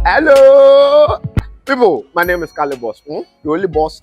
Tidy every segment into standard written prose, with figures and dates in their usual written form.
Hello, people. My name is Kale Boss. The only boss.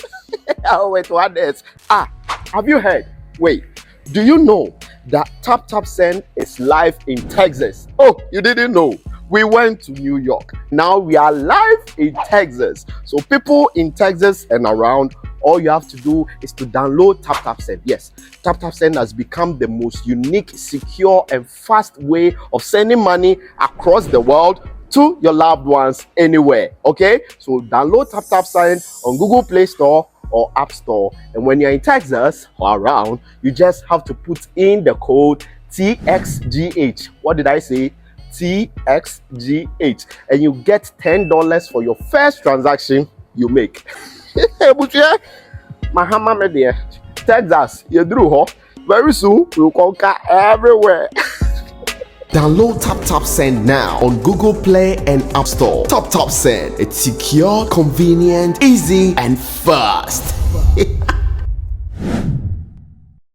Oh, wait, what else? Have you heard? Wait, do you know that Taptap Send is live in Texas? Oh, you didn't know? We went to New York. Now we are live in Texas. So people in Texas and around, all you have to do is to download Taptap Send. Yes, Taptap Send has become the most unique, secure, and fast way of sending money across the world to your loved ones anywhere. Okay, so download Taptap Send on Google Play Store or App Store, and when you're in Texas or around, you just have to put in the code TXGH. What did I say? TXGH, and you get $10 for your first transaction you make. Mahama media, Texas, you drew ho. Very soon we'll conquer everywhere. Download Taptap Send now on Google Play and App Store. Taptap Send, it's secure, convenient, easy, and fast.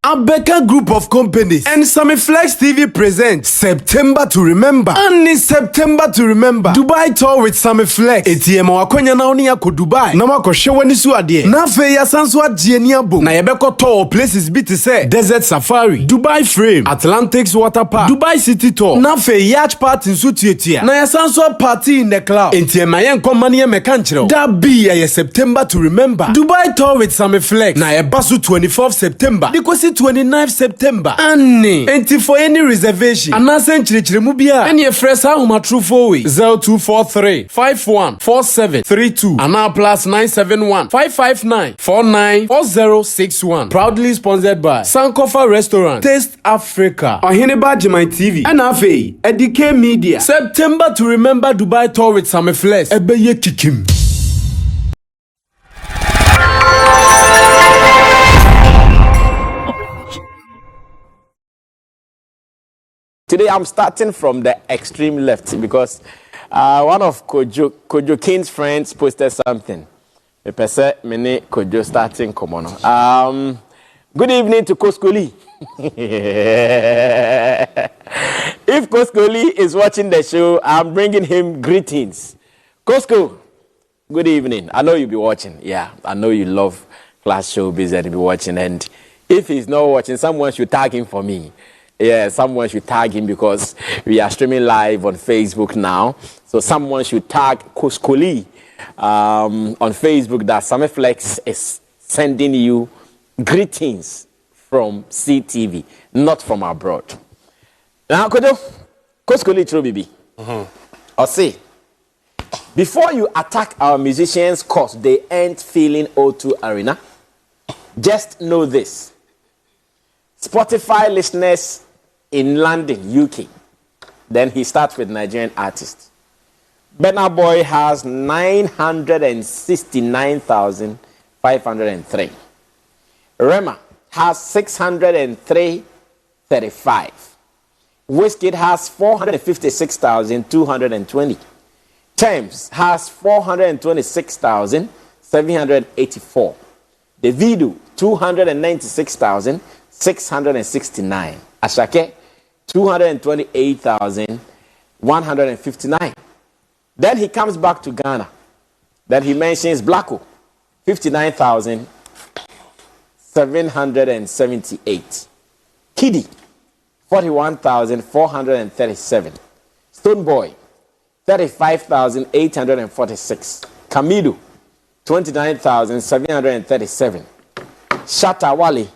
Abeka Group of Companies and Sammy Flex TV presents September to Remember. And in September to Remember, Dubai tour with Sammy Flex. ATM wakwenya na oni yako Dubai. Na wako shewani su adie. Na fe ya sansu adie ni abo. Na yebeko tour places biti se Desert Safari, Dubai Frame, Atlantics Water Park, Dubai City Tour. Na fe yacht party nsu tietia. Na ya sansu party in the cloud. ATM ayen komani ye mekanchiro. Da be ya September to Remember. Dubai tour with Sammy Flex. Na yebasu 24th September. Dikosi 29th September. Annie. Enti for any reservation. Anasen chirichirimu bia. Any fresa huma true for we. 0243 514732. Ana plus 971 559 494061. Proudly sponsored by Sankofa Restaurant, Taste Africa, Ohineba Jemai TV, NFA, Edike Media. September to Remember Dubai tour with Sammy Flex. Ebeye kikim. Today I'm starting from the extreme left because one of Kojo King's friends posted something. The person mene Kojo starting komono. Good evening to Koskolee. If Koskolee is watching the show, I'm bringing him greetings. Kosko, good evening. I know you'll be watching. Yeah, I know you love Class Showbiz and you'll be watching. And if he's not watching, someone should tag him for me. Yeah, someone should tag him because we are streaming live on Facebook now. So someone should tag Koskolee on Facebook that Sammy Flex is sending you greetings from CTV, not from abroad. Now, Koskolee true baby. Or say, before you attack our musicians cause they ain't feeling O2 Arena, just know this. Spotify listeners in London, UK. Then he starts with Nigerian artists. Burna Boy has 969,503. Rema has 603,35. Wizkid has 456,220. Thames has 426,784. Davido 296,669. Ashake 228,159. Then he comes back to Ghana. Then he mentions Blacko 59,778. Kiddy 41,437. Stonebwoy 35,846. Kamido 29,737. Shatta Wale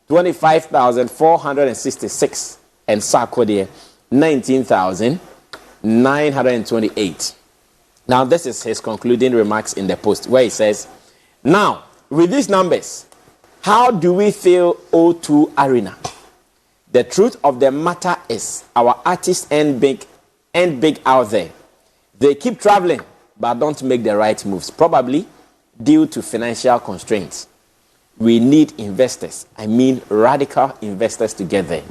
25,466, and Sarkodie 19,928. Now, this is his concluding remarks in the post where he says, now, with these numbers, how do we feel O2 Arena? The truth of the matter is our artists end big out there. They keep traveling, but don't make the right moves, probably due to financial constraints. We need investors. I mean radical investors to get there.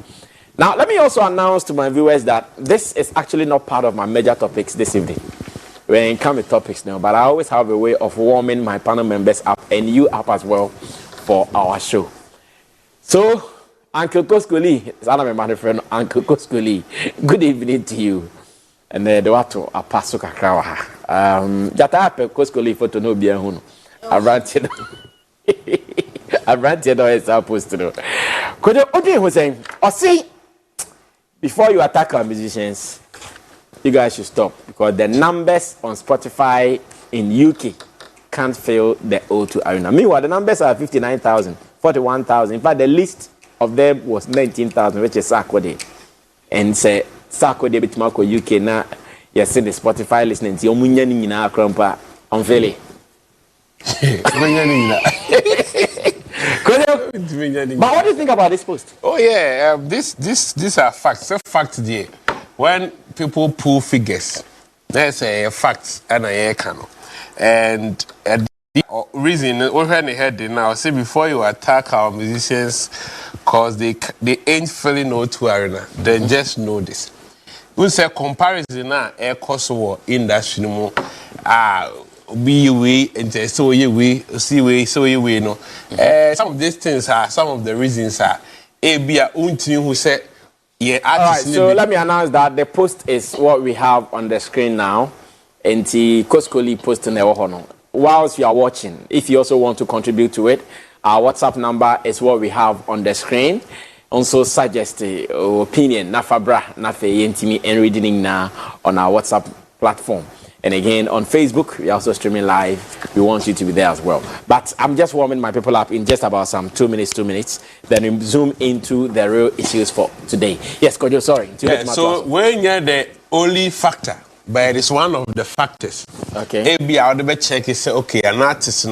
Now, let me also announce to my viewers that this is actually not part of my major topics this evening. We're in common topics now, but I always have a way of warming my panel members up and you up as well for our show. So, Uncle Koskolee, my friend Uncle Koskolee, good evening to you. and then the wato a paso kakra ha. Jata pe Koskolee photo no bia hu no. Abrante. Abrante no is supposed to know. Kojo Odi was saying, "O see, before you attack our musicians, you guys should stop because the numbers on Spotify in UK can't fill the O2 Arena. Meanwhile, the numbers are 59,000, 41,000. In fact, the list of them was 19,000, which is Sakode. And say Sakode Bitmako UK now, you see the Spotify listening to Omunyani in our crumpa on Philly. But what do you think about this post? Oh yeah, these are facts. A fact there. When people pull figures, there's a fact and a canon. And the reason when they heard it now, say before you attack our musicians, cause they ain't filling O2 Arena, then just know this. We say comparison now, air Koskolee industry no be we and so we see we so we no. Some of these things are some of the reasons are Abia Unti who said yeah. All right, so let me announce that the post is what we have on the screen now. And the Koskolee posting the hono. Whilst you are watching, if you also want to contribute to it, our WhatsApp number is what we have on the screen. Also suggest opinion, nafabra, nafe yentimi and reading now on our WhatsApp platform. And again, on Facebook, we're also streaming live. We want you to be there as well. But I'm just warming my people up in just about some 2 minutes. Then we zoom into the real issues for today. Yes, Kojo, sorry. Yeah, so when you're the only factor, but it's one of the factors. Okay. Maybe I would check and say, okay, an artist,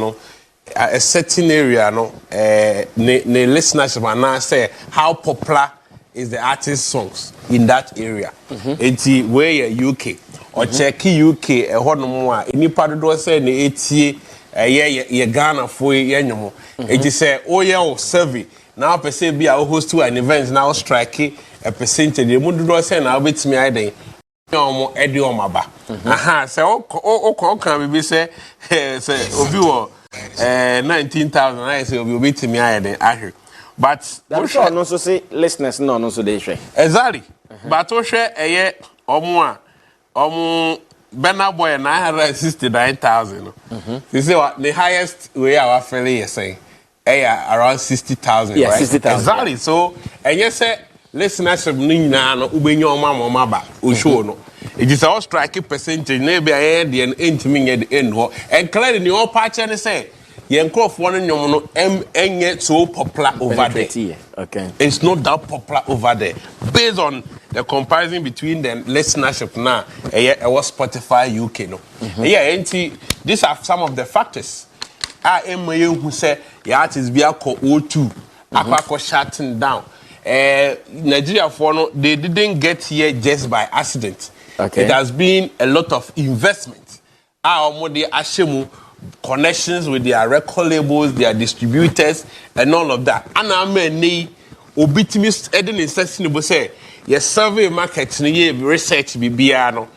a certain area, the listenership, and I say how popular is the artist's songs in that area. It's where you're UK. Or check UK, a honor any part of the say, ye Ghana for ye. It is a oh yeah, survey. Now, per se, be our host to an event now striking a percentage. You would do say now with me, I think. Eddie Omaba. Aha, so oh, can we say, Obi 19,000. I say, will be to me, I hear. But I'm sure no so say listeners no so they share. Exactly. But to share a year or more. Benna boy 969,000. You see what the highest way our family is saying, around 60,000. Yeah, right? 60,000. Exactly. Yeah. So and you say listenership nina no ubenyo mama ba osho no. It is all striking percentage. Maybe I had the intimate at the end. And clearly the all patch and say Yankov one and no so popular over there. Okay. It's not that popular over there. Based on the comparison between the listenership now, it was Spotify UK no. Yeah, and these are some of the factors. I am who say the artists be O2, Aqua shutting down. Nigeria for they didn't get here just by accident. Okay. It has been a lot of investment. Our Ashemu connections with their record labels, their distributors, and all of that. And I mean, obitimis Eden is say, yes, survey market, research bibiano,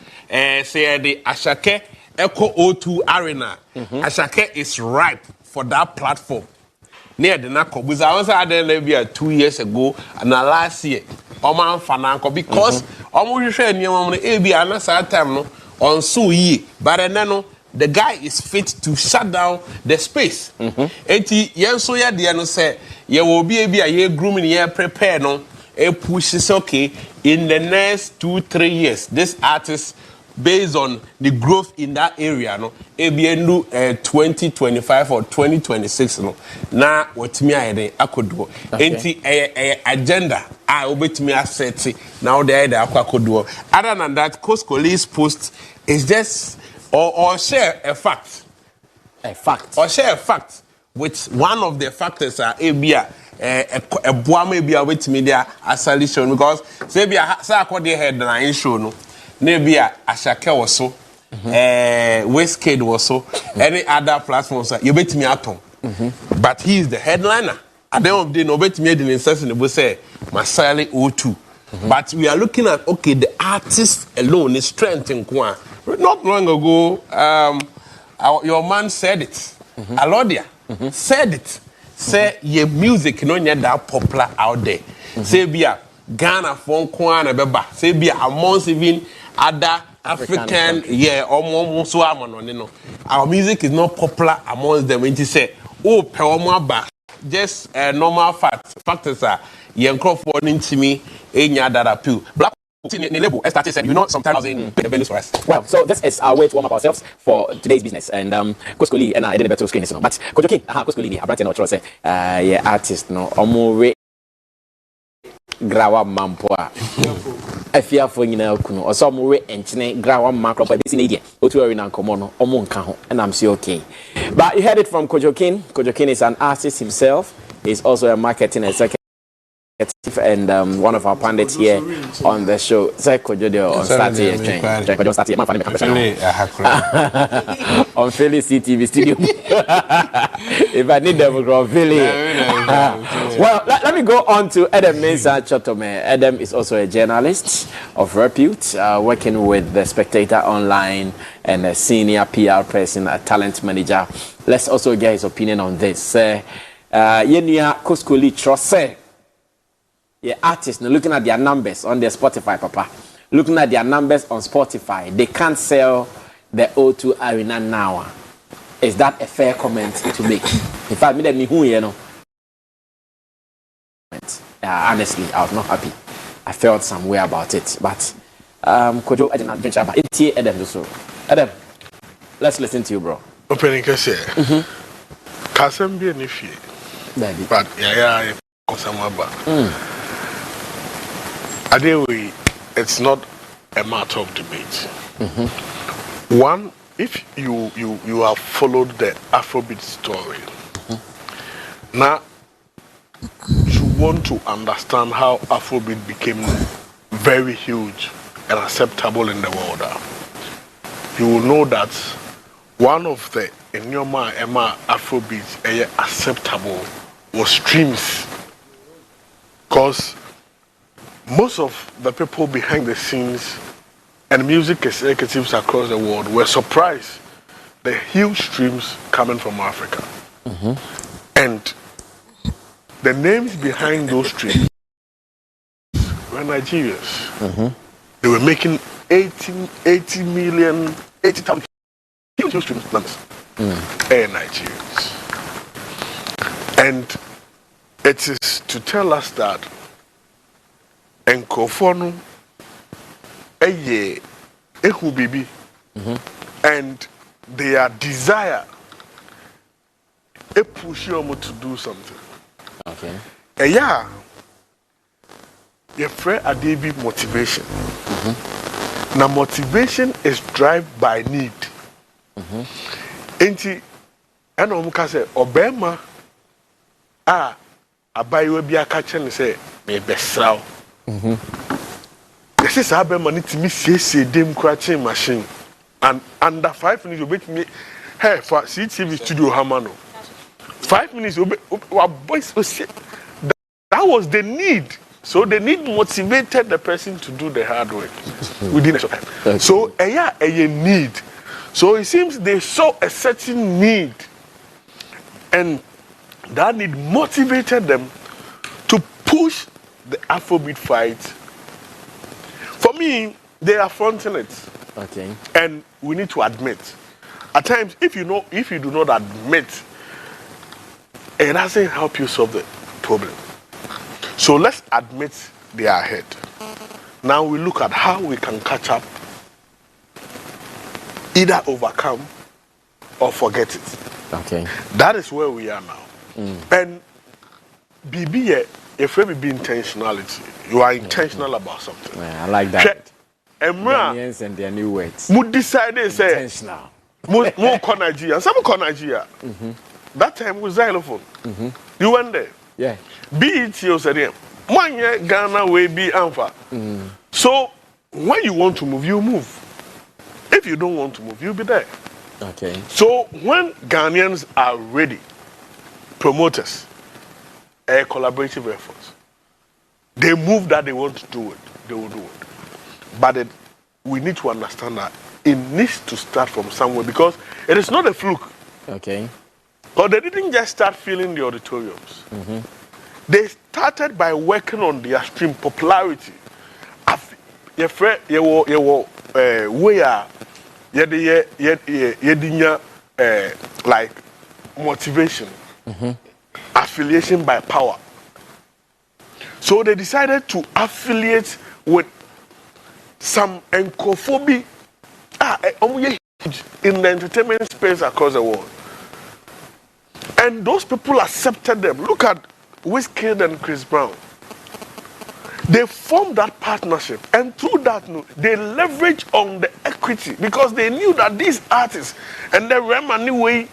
say the Ashake Echo O2 Arena. Ashake is ripe for that platform. Near the Nako, because I was there maybe 2 years ago, and last year, Oman Fananko, because almost share near AB and time on so ye, but then the guy is fit to shut down the space. Eti yenso ya de no say ye will be a year grooming year prepare no e push is okay in the next 2-3 years. This artist based on the growth in that area no e be 2025 or 2026 no na wotimi ayede akodo. Enti agenda I obetimi asset now there akodo. Other than that, Koskolee's post is just or share a fact. A fact. Or share a fact with one of the factors are a boa maybe a with media as solution because say be a say according headline show no maybe a Ashake was so Westcade was so any other platforms you bet me atom. But he is the headliner. At the end of the day, no bet me the incessant say Masali O2. But we are looking at okay the artist alone is strength in Kwan. Not long ago, your man said it. Alodia said it. Say your music no yet that popular out there. Say be a Ghana phone Kwana beba. Say be amongst even other African, yeah, almost so I'm on, you know. Our music is not popular amongst them. When you say, oh, Pewama, just normal factors are young Crawford into me, Enya that appeal. Black label, as started said, you know, sometimes in the venues for us. Well, so this is our way to warm up ourselves for today's business. And Koskolee, and I did a better screen, but Kojoki, Koskolee, I brought in our say, yeah, artist, no, Omo Grawa Mampoa. I fear for you now, Kuno, or some way and Grawa Macro by this in India, or to a Komono, or Monkaho, and I'm still okay. But you heard it from Kojokin. Kojokin is an artist himself, he's also a marketing executive. And one of our pundits here on the show, Kojodio on Saturday, on Philly CTV studio. If I need them, go Philly. Well, let me go on to Adam Mensah Chotome. Adam is also a journalist of repute, working with the Spectator Online and a senior PR person, a talent manager. Let's also get his opinion on this. Yenya Koskolee Trose. Yeah, artists, now looking at their numbers on their Spotify, Papa. Looking at their numbers on Spotify, they can't sell the O2 Arena now. Is that a fair comment to make? In fact, me who you know. Honestly, I was not happy. I felt some way about it, but Kojo, I did not venture about it. Adam, let's listen to you, bro. Opening kase. Kasem bi enifi. But yeah, Kosamaba. Anyway, it's not a matter of debate. One, if you have followed the Afrobeat story, now you want to understand how Afrobeat became very huge and acceptable in the world. You will know that one of the Enyoma Emma Afrobeat acceptable was streams, because most of the people behind the scenes and music executives across the world were surprised the huge streams coming from Africa. And the names behind those streams were Nigerians. They were making 80,000 huge streams numbers. Nigerians. And it is to tell us that Enkofonu Ehu Bibi and their desire push you to do something. Okay. Your friend Adebi motivation. Now motivation is driven by need. Enti eno muka say Obama abayiwe bi aka chen say me besraw. This is how money to me say dem crashing machine, and under 5 minutes you bet me hey for CTV studio Hamano 5 minutes boys that was the need. So the need motivated the person to do the hard work within a short time. Okay. So a need. So it seems they saw a certain need, and that need motivated them to push the Afrobeat fight. For me, they are fronting it. Okay. And we need to admit, at times, if you do not admit, it doesn't help you solve the problem. So let's admit they are ahead. Now we look at how we can catch up, either overcome or forget it. Okay. That is where we are now. And BB, if we be intentionality, you are intentional about something. Yeah, I like that. Ghanaians and their new words. We decided say intentional. More Nigeria. Some Nigeria. That time was xylophone. You went there. Yeah. BET you said him. One year Ghana will be alpha. So when you want to move, you move. If you don't want to move, you'll be there. Okay. So when Ghanaians are ready, promoters, a collaborative efforts, they move that they want to do it, they will do it. But we need to understand that it needs to start from somewhere, because it is not a fluke. Okay. Because they didn't just start filling the auditoriums. They started by working on their stream popularity. way yedinya like motivation, affiliation by power. So they decided to affiliate with some encophobia in the entertainment space across the world. And those people accepted them. Look at Wizkid and Chris Brown. They formed that partnership, and through that, they leverage on the equity because they knew that these artists and the Rem anyway,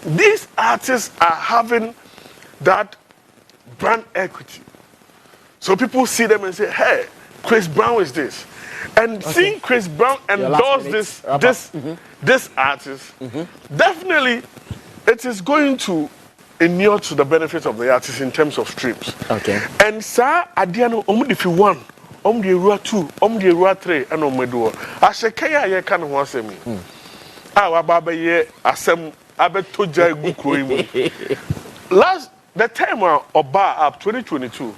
these artists are having that brand equity. So people see them and say, "Hey, Chris Brown is this," and seeing Chris Brown endorse this artist, definitely it is going to inure to the benefit of the artist in terms of streams. Okay. And sir, Adiano, if you won, the Rua 2, the Rua 3, and Omedo. I say, Kaya, you can't want to me. Our Baba ye, Asem, Abetoja, Guku. The time of bar up 2022,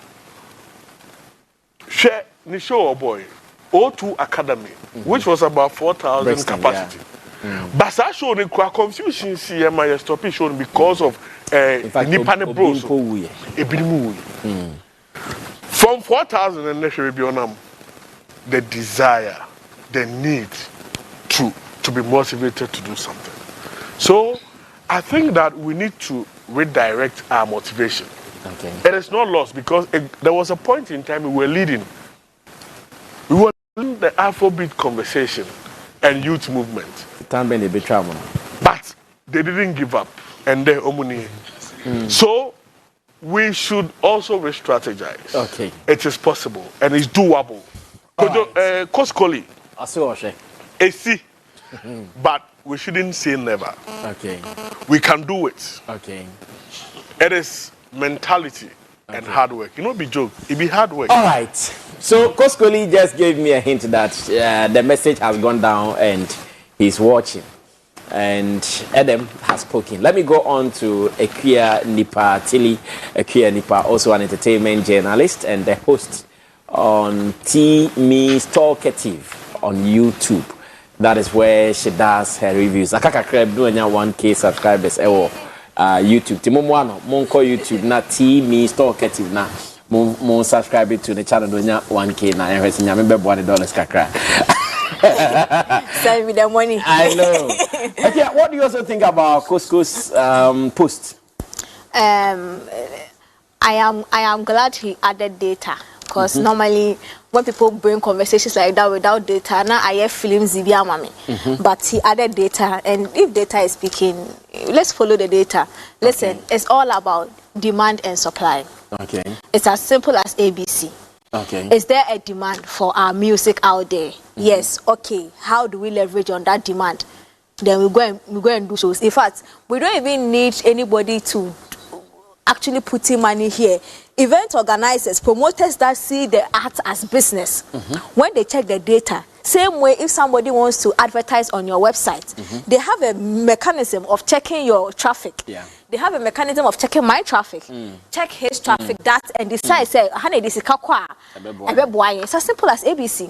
share the show, boy, O2 Academy, which was about 4,000 capacity. But I showed the confusion, see, my stopping shown because of Nipane Bros. From 4,000 and the desire, the need to be motivated to do something. So I think that we need to redirect our motivation. Okay. It is not lost because there was a point in time we were leading. We were leading the Afrobeat conversation and youth movement. But they didn't give up and they omuni. So we should also re-strategize. Okay. It is possible and it's doable. Koskolee. AC. But we shouldn't say never. Okay. We can do it. Okay. It is mentality and hard work. You know, be joke. It be hard work. All right. So Koskolee just gave me a hint that the message has gone down and he's watching. And Adam has spoken. Let me go on to Ekia Nipa Tilly. Ekia Nipa, also an entertainment journalist and the host on Me Talkative on YouTube. That is where she does her reviews. Akaka Kreb do 1K subscribers YouTube. Timomwano, monko YouTube na Me Talkative na mon subscribe to the channel do 1K na ehwesinya me bebo $1 kakra. Send me the money. I know. Okay, what do you also think about Kosko's post? I am glad he added data because normally when people bring conversations like that without data, now I have films but he added data, and if data is speaking, let's follow the data. Listen, it's all about demand and supply. Okay. It's as simple as ABC. Okay. Is there a demand for our music out there? Yes. Okay. How do we leverage on that demand? Then we go and do shows. In fact, we don't even need anybody to actually put in money here. Event organizers, promoters that see the art as business, when they check the data, same way if somebody wants to advertise on your website, they have a mechanism of checking your traffic. Yeah. They have a mechanism of checking my traffic, check his traffic, that, and decide, say, it's as simple as ABC.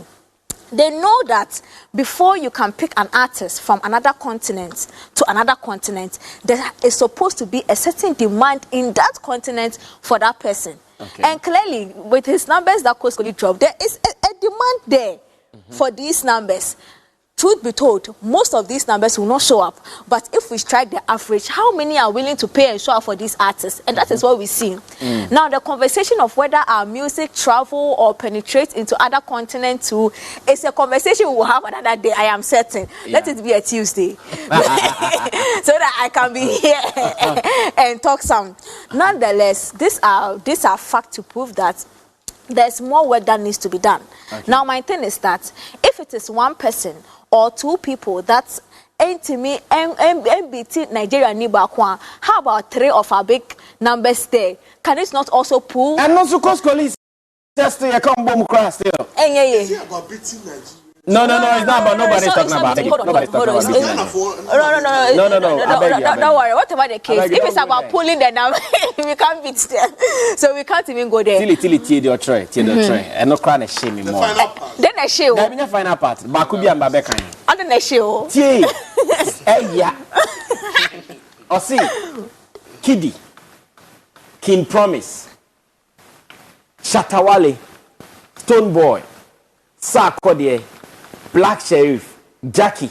They know that before you can pick an artist from another continent to another continent, there is supposed to be a certain demand in that continent for that person. Okay. And clearly, with his numbers that Koskolee dropped, there is a demand there for these numbers. Truth be told, most of these numbers will not show up. But if we strike the average, how many are willing to pay and show up for these artists? And that is what we see. Now, the conversation of whether our music travel or penetrates into other continents too is a conversation we will have another day, I am certain. Let it be a Tuesday. So that I can be here and talk some. Nonetheless, these are facts to prove that there's more work that needs to be done. Okay. Now, my thing is that if it is one person or two people that's me MBT Nigeria Nibakwa, how about 3 of our big numbers there? Can it not also prove? And also Koskolee just a combo crash still. Yeah. About beating Nigeria. No, it's not about nobody's talking about it. Nobody's talking about it. No. Don't worry. Whatever the case, if it's about pulling the number, we can't beat them. So we can't even go there. Till your tray. And no crying shame more. Then I show. Let me find out part. Bakubi and Babekan. And then I show. Yeah. Or see, Kiddy, King Promise, Shatawale, Stone Boy, Sarkodie, Black Sheriff, Jackie.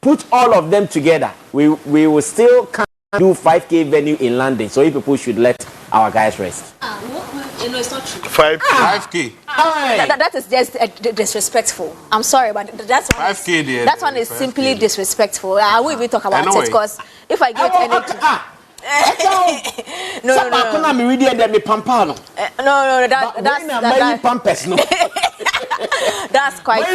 Put all of them together. We will still can't do 5K venue in London. So you people should let our guys rest. It's not true. 5K. That is just disrespectful. I'm sorry, but that's one. 5K there. That one is simply disrespectful. I won't even talk about it because if I get any. No. That's quite. No.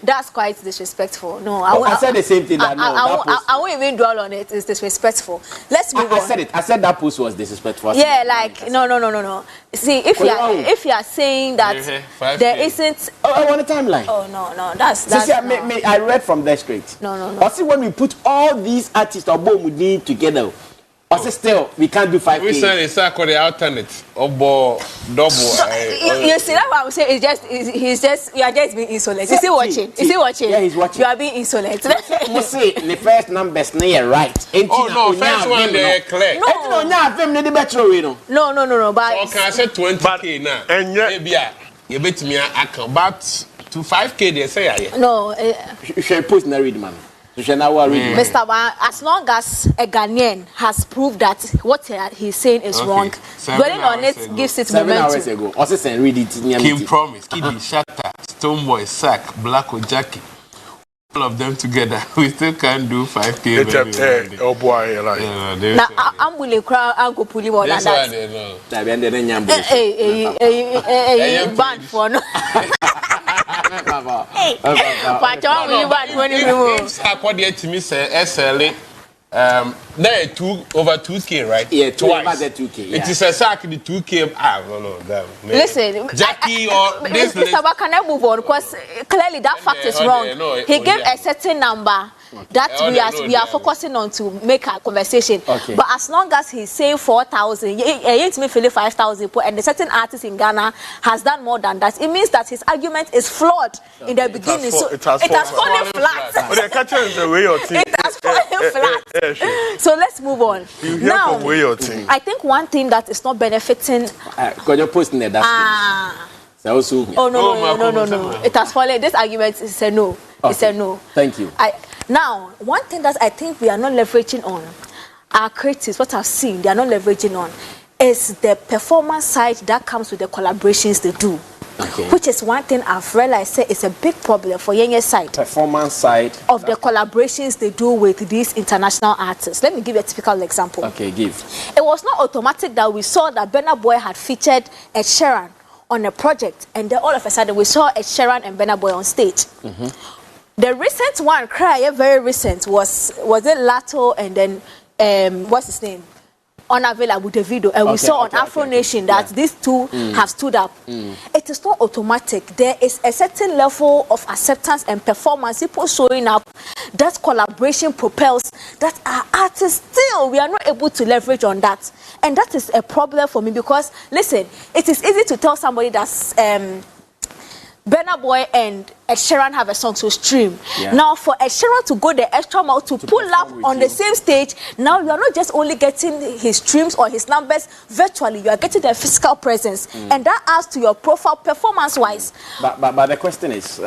That's quite disrespectful. No, I said the same thing. I won't even dwell on it. It's disrespectful. Let's move on. I said it. I said that post was disrespectful. Yeah, like no. See, if you are saying that there isn't. Oh, I want a timeline. Oh no. That's. I read from there straight. No. I see when we put all these artists or both we need together. I say still we can't do 5K. We say it's the alternate double. You see that what I'm saying? You are just being insolent. Is he watching? Yeah, he's watching. You are being insolent. You see the first numbers near right. Oh no, first one they clear. No. But okay, I said 20K now. Maybe you bet me I come back to 5K. They say no. You should post and read, man. Mr. Wan, as long as a Ghanaian has proved that what he's saying is wrong, dwelling on it gives it 7 momentum. hours ago. Also saying read it. King Promise, Kiddy, Shatta, Stoneboy, Sack, Blacko, Jackie. All of them together, we still can't do 5K. Oh boy, like. Now I'm willing to cry. I'll go pull him on that. Hey, bad for no. Hey, but John, we bad for you. According to me, say SLA. There over 2K, right? Yeah, twice. Over the 2K. Yeah. It is exactly 2K. No, damn. Listen, Jackie or this. Mr. Ba, can I move on? Because clearly that fact is wrong. He gave a certain number that we are focusing on to make a conversation. Okay. But as long as he's saying 4,000, he me feel 5,000, and the certain artist in Ghana has done more than that, it means that his argument is flawed in the beginning. It has fallen flat. It has fallen flat. So let's move on. Now, I think one thing that is not benefiting. Because you're posting that. Oh no. It has fallen. This argument is a no. Okay. It's a no. Thank you. Now, one thing that I think we are not leveraging on, our critics, what I've seen, they are not leveraging on, is the performance side that comes with the collaborations they do. Okay. Which is one thing I've realized is a big problem for Yenye's side. Performance side of the collaborations they do with these international artists. Let me give you a typical example. Okay, give. It was not automatic that we saw that Burna Boy had featured Ed Sheeran on a project, and then all of a sudden we saw Ed Sheeran and Burna Boy on stage. The recent one, very recent, was it Lato and then what's his name? Unavailable Davido, and we saw on Afro Nation that these two have stood up. It is not automatic. There is a certain level of acceptance and performance, people showing up, that collaboration propels, that our artists still, we are not able to leverage on that. And that is a problem for me because, listen, it is easy to tell somebody that's Burna Boy and Ed Sheeran have a song to stream. Yeah. Now, for Ed Sheeran to go the extra mile to pull up on the same stage, now you are not just only getting his streams or his numbers virtually, you are getting the physical presence. And that adds to your profile performance-wise. But the question is,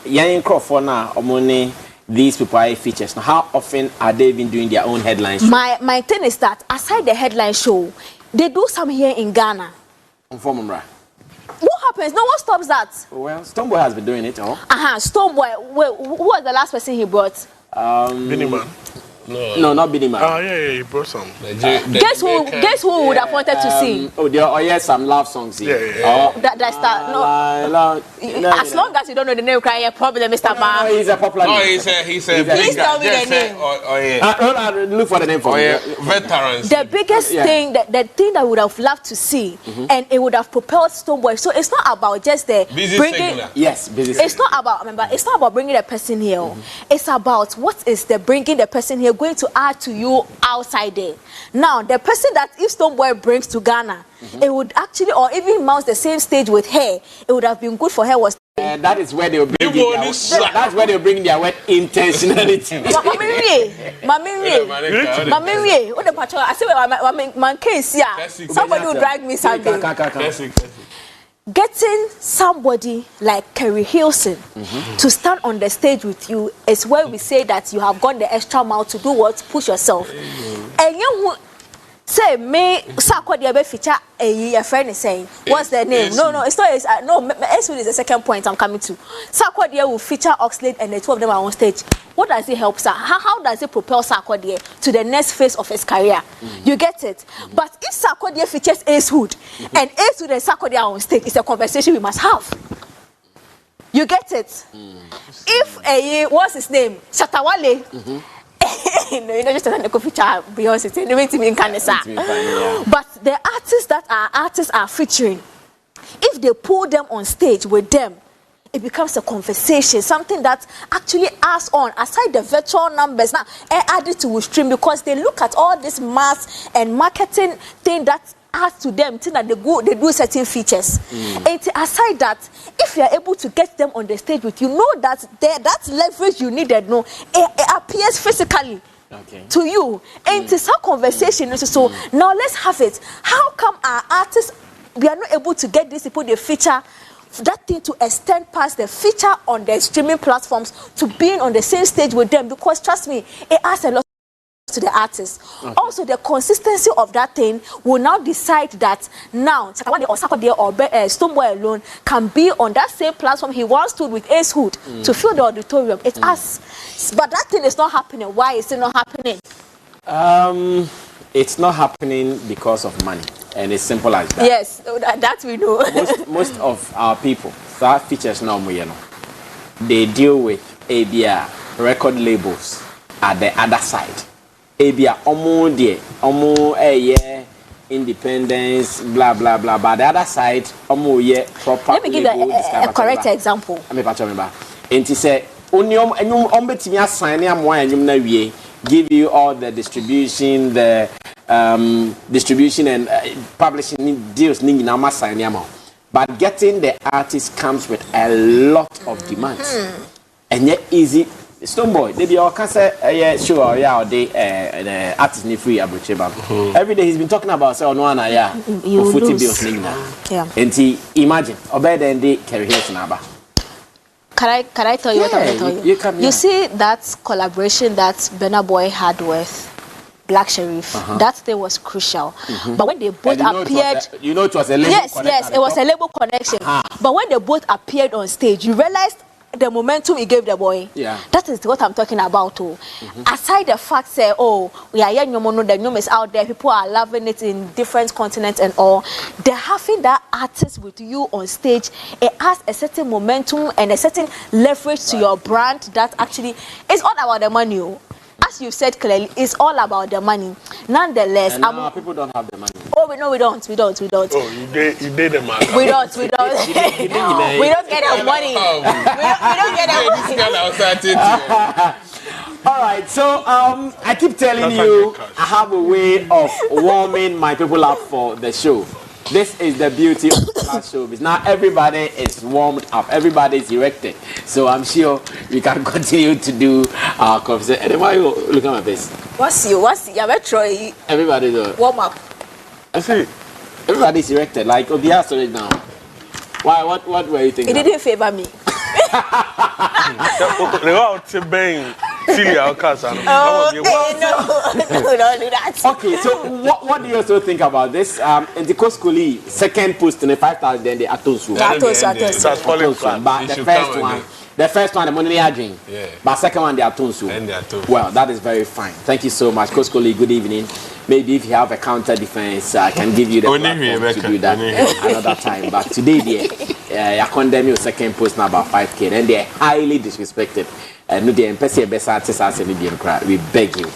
Yang Crawford now, these people are features. Now, how often are they even doing their own headline show? My thing is that, aside the headline show, they do some here in Ghana. What happens? No one stops that. Well, Stoneboy has been doing it, Stoneboy. Who was the last person he brought? Miniman. No, not Bidima. Oh, yeah, he brought some. Guess who would have wanted to see? Yes, some love songs here. Yeah. That's that. No. As long as you don't know the name, cry a problem, Mr. Ma. He's a popular name. He's a Please tell me the name. Look for the name for me. Veterans. The biggest thing, the thing that I would have loved to see, and it would have propelled Stonebwoy. So it's not about just the Busy bringing. signal. Yes, busy. It's not about, remember, it's not about bringing the person here. It's about what is the bringing the person here going to add to you outside there. Now, the person that if Stonebwoy brings to Ghana, it would actually, or even mounts the same stage with her, it would have been good for her. Was that is where they'll bring that's where they'll bring their word intentionality. Mami, what the patrol? I say, my case, yeah. Somebody will drag me someday. Getting somebody like Kerry Hilson to stand on the stage with you is where we say that you have gone the extra mile to do what? Push yourself. And you say, me, Sako the feature a friend is saying, what's their name? No, it's not. No, Eswood is the second point I'm coming to. Sako will feature Oxlade and the two of them are on stage. What does it help, sir? How does it propel Sako to the next phase of his career? You get it? But if Sako features Eswood and Eswood and Sako are on stage, it's a conversation we must have. You get it? If what's his name? Shatawale. No, you know, just a feature Beyonce. But the artists are featuring. If they pull them on stage with them, it becomes a conversation, something that actually adds on, aside the virtual numbers, now add it to stream because they look at all this mass and marketing thing that adds to them, thing that they do certain features. And aside that, if you are able to get them on the stage with you, know that that leverage you needed, it appears physically. To you, and it's a conversation. So now let's have it. How come our artists we are not able to get these people the feature, that thing to extend past the feature on the streaming platforms to being on the same stage with them? Because trust me, it adds a lot to the artist. Also, the consistency of that thing will now decide that now Chakawade or Sakode or Stonebwoy alone can be on that same platform he once stood with Ace Hood to fill the auditorium. It's us. But that thing is not happening. Why is it not happening? It's not happening because of money. And it's simple as that. Yes, that we know. most of our people, that features now, they deal with ABR, record labels at the other side. ABR, independence, blah, blah, blah. But the other side, proper. Let me give a correct example. And he said, give you all the distribution, distribution and publishing deals. But getting the artist comes with a lot of demands. And yet easy. Stonebwoy, they be all cancer, sure, the artist need free every day he's been talking about say no for footy bills. And imagine, obey then they carry here to Can I tell you what I'm going to tell you? You see that collaboration that Burna Boy had with Black Sherif, that thing was crucial. But when they both appeared, it was a label connection. Yes, it was a label connection. But when they both appeared on stage, you realized the momentum he gave the boy. That is what I'm talking about too. Aside the fact say, we are young, the name is out there, people are loving it in different continents and all. They're having that artist with you on stage, it has a certain momentum and a certain leverage to your brand that actually is all about the money. As you said clearly, it's all about the money. Nonetheless, and people don't have the money. Oh, no, we don't. Oh, you did the money. We don't. We don't get the money. We don't get the money. All right, so I keep telling you, I have a way of warming my people up for the show. This is the beauty of our showbiz. Now everybody is warmed up, everybody is erected. So I'm sure we can continue to do our conversation. And why you look at my face? What's your metro? Everybody do. Warm up. I see. Everybody's erected. Like Obia story now. Why? What were you thinking? It didn't favor me. They were out to bang. No, don't do that. Okay, so what do you also think about this? In the Koskolee second post in the 5,000, then the Atonsu. That's falling flat. But the first one, The first one, the money are drink. Yeah. But second one, they are tone so. And they are tone. Well, that is very fine. Thank you so much, Koskolee. Good evening. Maybe if you have a counter defense, I can give you the platform to do that another time. But today, I condemn your second post now about 5K, and they're highly disrespected. No, the embassy best artists as any we beg you.